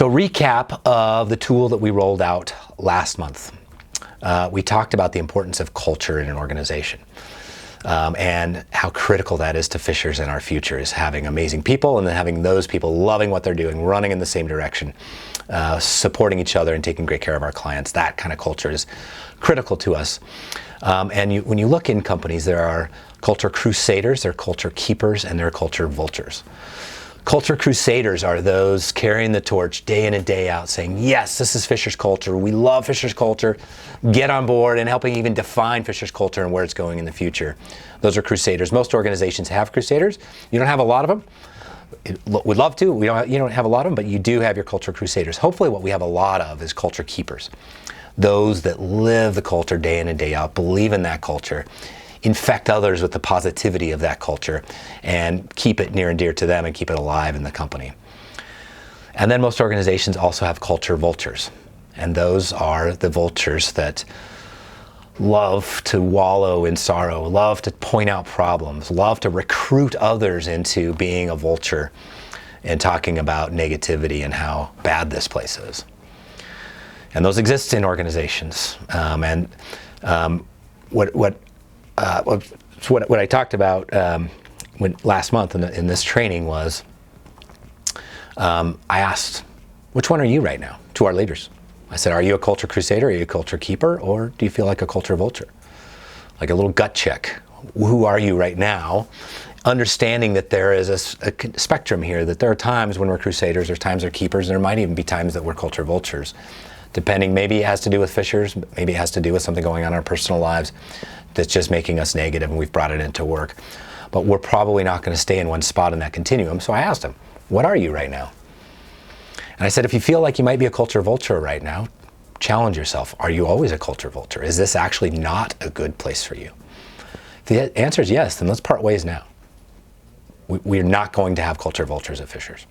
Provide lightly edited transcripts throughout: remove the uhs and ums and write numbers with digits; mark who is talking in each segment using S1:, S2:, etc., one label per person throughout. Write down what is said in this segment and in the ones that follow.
S1: So recap of the tool that we rolled out last month. We talked about the importance of culture in an organization and how critical that is to Fishers and our future, is having amazing people and then having those people loving what they're doing, running in the same direction, supporting each other and taking great care of our clients. That kind of culture is critical to us. When you look in companies, there are culture crusaders, there are culture keepers, and there are culture vultures. Culture crusaders are those carrying the torch day in and day out, saying, yes, this is Fishers culture. We love Fishers culture. Get on board, and helping even define Fishers culture and where it's going in the future. Those are crusaders. Most organizations have crusaders. You don't have a lot of them. We'd love to. You don't have a lot of them, but you do have your culture crusaders. Hopefully what we have a lot of is culture keepers. Those that live the culture day in and day out, believe in that culture, infect others with the positivity of that culture, and keep it near and dear to them and keep it alive in the company. And then most organizations also have culture vultures. And those are the vultures that love to wallow in sorrow, love to point out problems, love to recruit others into being a vulture and talking about negativity and how bad this place is. And those exist in organizations. What I talked about last month in this training was, I asked, which one are you right now, to our leaders? I said, are you a culture crusader, are you a culture keeper, or do you feel like a culture vulture? Like a little gut check. Who are you right now? Understanding that there is a spectrum here, that there are times when we're crusaders, there's times we're keepers, and there might even be times that we're culture vultures. Depending, maybe it has to do with Fishers, maybe it has to do with something going on in our personal lives that's just making us negative and we've brought it into work. But we're probably not going to stay in one spot in that continuum. So I asked him, what are you right now? And I said, if you feel like you might be a culture vulture right now, challenge yourself. Are you always a culture vulture? Is this actually not a good place for you? If the answer is yes, then let's part ways now. We're not going to have culture vultures at Fishers.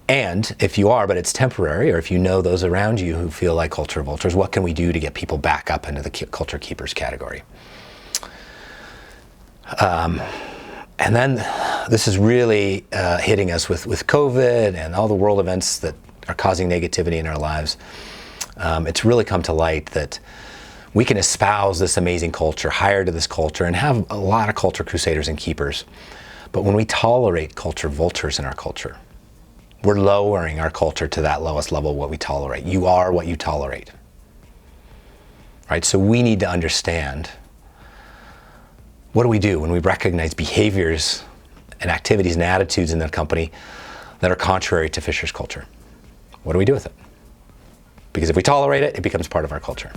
S1: And if you are, but it's temporary, or if you know those around you who feel like culture vultures, what can we do to get people back up into the culture keepers category? And then this is really hitting us with COVID and all the world events that are causing negativity in our lives. It's really come to light that we can espouse this amazing culture, hire to this culture, and have a lot of culture crusaders and keepers. But when we tolerate culture vultures in our culture, we're lowering our culture to that lowest level of what we tolerate. You are what you tolerate. Right? So we need to understand, what do we do when we recognize behaviors and activities and attitudes in the company that are contrary to Fishers culture? What do we do with it? Because if we tolerate it, it becomes part of our culture.